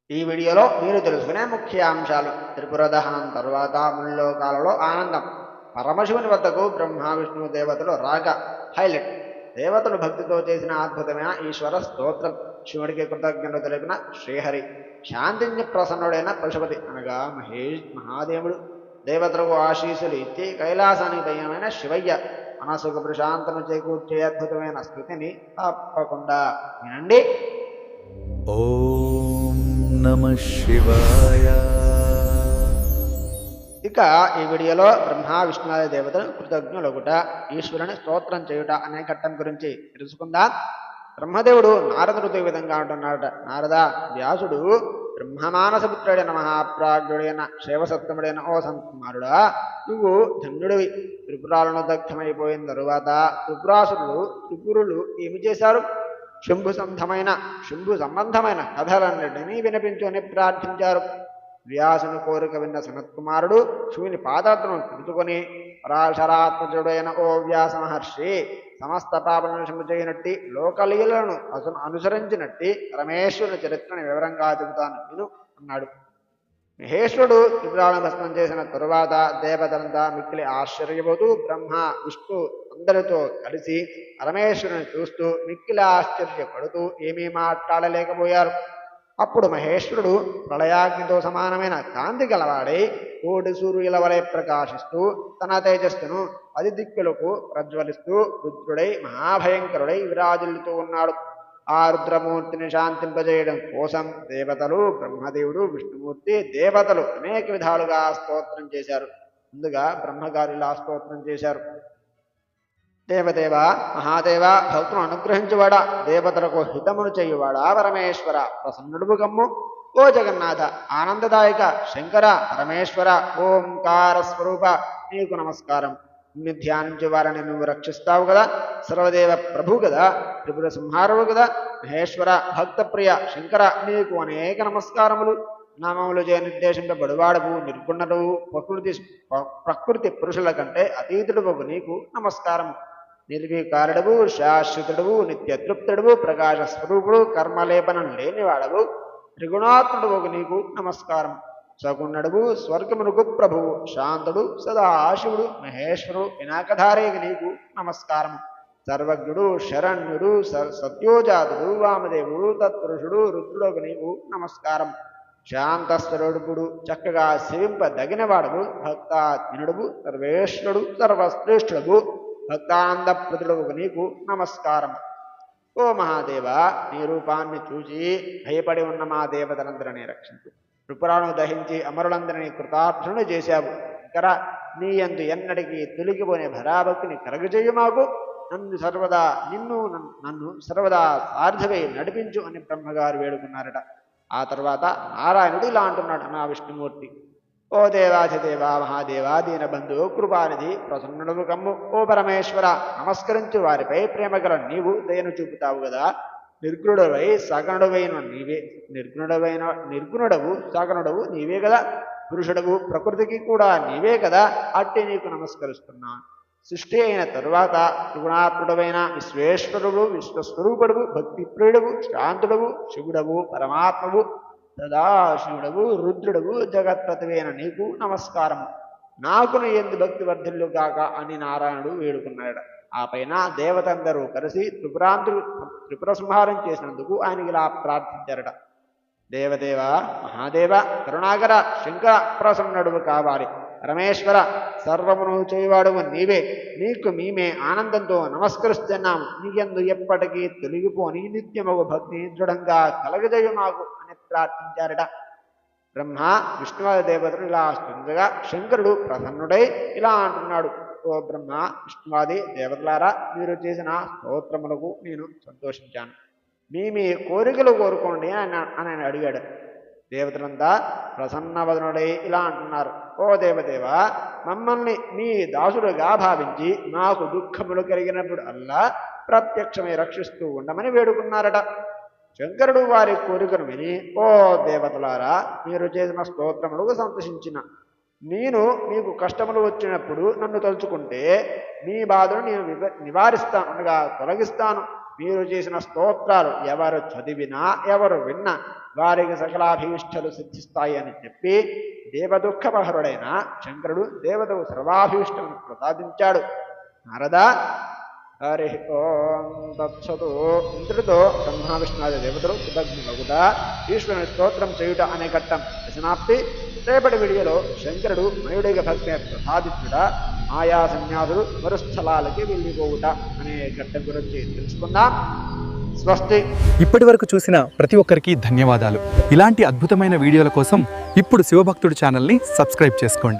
ఈ వీడియోలో మీరు తెలుసుకునే ముఖ్య అంశాలు: త్రిపుర దహనం తరువాత ముల్లోకాలలో ఆనందం, పరమశివుని వద్దకు బ్రహ్మ విష్ణు దేవతలు రాక, హైలైట్ దేవతలు భక్తితో చేసిన అద్భుతమైన ఈశ్వర స్తోత్రం, శివుడికి కృతజ్ఞతలు తెలిపిన శ్రీహరి, శాంతించి ప్రసన్నుడైన పశుపతి అనగా మహాదేవుడు, దేవతలకు ఆశీస్సులు ఇచ్చి కైలాసానికి భయమైన శివయ్య, మనసుకు ప్రశాంతను చేకూర్చే అద్భుతమైన స్థితిని తప్పకుండా వినండి. ఓం నమః శివాయ. ఇక ఈ వీడియోలో బ్రహ్మ విష్ణువాది దేవతలు కృతజ్ఞులొకట, ఈశ్వరుని స్తోత్రం చేయుట అనే ఘట్టం గురించి తెలుసుకుందాం. బ్రహ్మదేవుడు నారదుడితో ఈ విధంగా అంటున్నాడట: నారద, వ్యాసుడు బ్రహ్మమానసపుత్రుడైన మహాప్రాజ్ఞుడైన శైవసత్తముడైన ఓ సంకుమారుడా, నువ్వు ధన్యుడివి. త్రిపురాలను దగ్ధమైపోయిన తరువాత త్రిపురులు ఏమి చేశారు? శంభు సంబంధమైన కథలన్నిటినీ వినిపించుకొని ప్రార్థించారు. వ్యాసుని కోరిక విన్న సనత్కుమారుడు శివుని పాదరత్నం తెలుసుకొని, పరాశరాత్మజుడైన ఓ వ్యాస మహర్షి, సమస్త పాపలను శంభు చేయనట్టి, లోకలీలను అనుసరించినట్టి పరమేశ్వరుని చరిత్రను వివరంగా చెబుతాను విను అన్నాడు. మహేశ్వరుడు త్రిపురాలను భస్మం చేసిన తరువాత దేవతలంతా మిక్కిలి ఆశ్చర్యపోతూ బ్రహ్మ విష్ణు అందరితో కలిసి పరమేశ్వరుని చూస్తూ మిక్కిలి ఆశ్చర్యపడుతూ ఏమీ మాట్లాడలేకపోయారు. అప్పుడు మహేశ్వరుడు ప్రళయాగ్నితో సమానమైన కాంతి గలవాడై కోటి సూర్యుల వలె ప్రకాశిస్తూ తన తేజస్సును 10 దిక్కులకు ప్రజ్వలిస్తూ రుద్రుడై మహాభయంకరుడై విరాజిల్లుతూ ఉన్నాడు. ఆ రుద్రమూర్తిని శాంతింపజేయడం కోసం దేవతలు, బ్రహ్మదేవుడు, విష్ణుమూర్తి, దేవతలు అనేక విధాలుగా స్తోత్రం చేశారు. ముందుగా బ్రహ్మగారు ఇలా స్తోత్రం చేశారు: దేవదేవ, మహాదేవ, భక్తులను అనుగ్రహించువాడా, దేవతలకు హితమును చేయువాడా పరమేశ్వర, ప్రసన్నుడు కమ్ము. ఓ జగన్నాథ, ఆనందదాయక శంకర, పరమేశ్వర, ఓంకార స్వరూప, నీకు నమస్కారం. నిన్ను ధ్యానించే వారిని నువ్వు రక్షిస్తావు కదా, సర్వదేవ ప్రభు కదా, త్రిపుర సంహారవు కదా, మహేశ్వర, భక్తప్రియ శంకర, నీకు అనేక నమస్కారములు. నామములు చే నిర్దేశింపబడువాడవు, నిర్గుణుడవు, ప్రకృతి పురుషుల కంటే అతీతుడవు నీకు నమస్కారము. నిర్వికారుడవు, శాశ్వతుడవు, నిత్యతృప్తుడవు, ప్రకాశ స్వరూపుడు, కర్మలేపనం లేనివాడవు, త్రిగుణాత్ముడవు నీకు నమస్కారం. సగుణుడవు, స్వర్గమునకు ప్రభువు, శాంతుడు, సదాశివుడు, మహేశ్వరుడు, వినాకధారేకి నీకు నమస్కారము. సర్వజ్ఞుడు, శరణ్యుడు, సత్యోజాతుడు, వామదేవుడు, తత్పురుషుడు, రుద్రుడకు నీకు నమస్కారం. శాంతస్వరూపుడు, చక్కగా సేవింపదగినవాడవు, భక్తాత్మినుడవు, సర్వేశ్వరుడు, సర్వశ్రేష్ఠుడవు, భక్తానందప్రదుడవు నీకు నమస్కారం. ఓ మహాదేవ, నీ రూపాన్ని చూచి భయపడి ఉన్న మా దేవతలందరినీ రక్షించు. త్రిపురాలను దహించి అమరులందరినీ కృతార్థులను చేశావు. ఇక్కడ నీ యందు ఎన్నటికీ తొలగిపోయిన భరాభక్తిని కలగజేయు మాకు. నన్ను సర్వదా సార్థవై నడిపించు అని బ్రహ్మగారు వేడుకున్నారట. ఆ తర్వాత నారాయణుడు ఇలా అంటున్నాడు నా విష్ణుమూర్తి: ఓ దేవాధిదేవ, మహాదేవ, దీనబంధు, కృపానిధి, ప్రసన్నుడు కమ్ము. ఓ పరమేశ్వర, నమస్కరించు వారిపై ప్రేమ గల నీవు దయను చూపుతావు కదా. నిర్గుణుడవై సగణుడవైన నీవే, నిర్గుణుడవు సగణుడవు నీవే కదా. పురుషుడవు, ప్రకృతికి కూడా నీవే కదా. అట్టి నీకు నమస్కరిస్తున్నాను. సృష్టి అయిన తరువాత త్రిగుణాత్ముడవైన విశ్వేశ్వరుడు, విశ్వస్వరూపుడవు, భక్తిప్రియుడవు, శాంతుడవు, శివుడవు, పరమాత్మవు, సదాశివుడవు, రుద్రుడవు, జగత్పతివైన నీకు నమస్కారము. నాకును ఎందు భక్తి వర్ధిల్లు కాక అని నారాయణుడు వేడుకున్నాడు. ఆ పైన దేవతందరూ కలిసి త్రిపుర సంహారం చేసినందుకు ఆయనకి ఇలా ప్రార్థించారట: దేవదేవ, మహాదేవ, కరుణాకర శంకర, ప్రసన్నుడు కావాలి. పరమేశ్వర, సర్వమును చేయవాడువు నీవే. నీకు మేమే ఆనందంతో నమస్కరిస్తున్నాము. నీకెందు ఎప్పటికీ తొలగిపోని నిత్యమగు భక్తిని దృఢంగా కలగజేయు మాకు అని ప్రార్థించారట. బ్రహ్మ విష్ణువాది దేవతలు ఇలా స్తుండగా శంకరుడు ప్రసన్నుడై ఇలా అంటున్నాడు: ఓ బ్రహ్మ విష్ణువాది దేవతలారా, మీరు చేసిన స్తోత్రములకు నేను సంతోషించాను. మీ కోరికలు కోరుకోండి అని ఆయన అడిగాడు. దేవతలంతా ప్రసన్నవదనుడై ఇలా అంటున్నారు: ఓ దేవదేవ, మమ్మల్ని మీ దాసుడుగా భావించి మాకు దుఃఖములు కలిగినప్పుడు అల్లా ప్రత్యక్షమై రక్షిస్తూ ఉండమని వేడుకున్నారట. శంకరుడు వారి కోరికను విని, ఓ దేవతలారా, మీరు చేసిన స్తోత్రములకు సంతోషించిన నేను మీకు కష్టములు వచ్చినప్పుడు నన్ను తలుచుకుంటే మీ బాధను నేను నివారిస్తాను, అనగా తొలగిస్తాను. మీరు చేసిన స్తోత్రాలు ఎవరు చదివినా ఎవరు విన్నా వారికి సకలాభీష్టలు సిద్ధిస్తాయి అని చెప్పి దేవదుఃఖపహరుడైన శంకరుడు దేవతకు సర్వాభీష్టమును ప్రసాదించాడు. నారద హరి ఓం తత్సతు. ఇంద్రుడితో బ్రహ్మ విష్ణువాది దేవతలు కృతజ్ఞులగుట ఈశ్వరుని స్తోత్రం చేయుట అనే ఘట్టం సమాప్తి. రేపటి వీడియోలో శంకరుడు మయుడికి భక్తి ప్రసాదించుట, ఆయా సన్యాసులు మరుస్థలాలకి వెళ్ళిపోవుట అనే ఘట్టం గురించి తెలుసుకుందాం. స్వస్తి. ఇప్పటి వరకు చూసిన ప్రతి ఒక్కరికి ధన్యవాదాలు. ఇలాంటి అద్భుతమైన వీడియోల కోసం ఇప్పుడు శివభక్తుడు ఛానల్ని సబ్స్క్రైబ్ చేసుకోండి.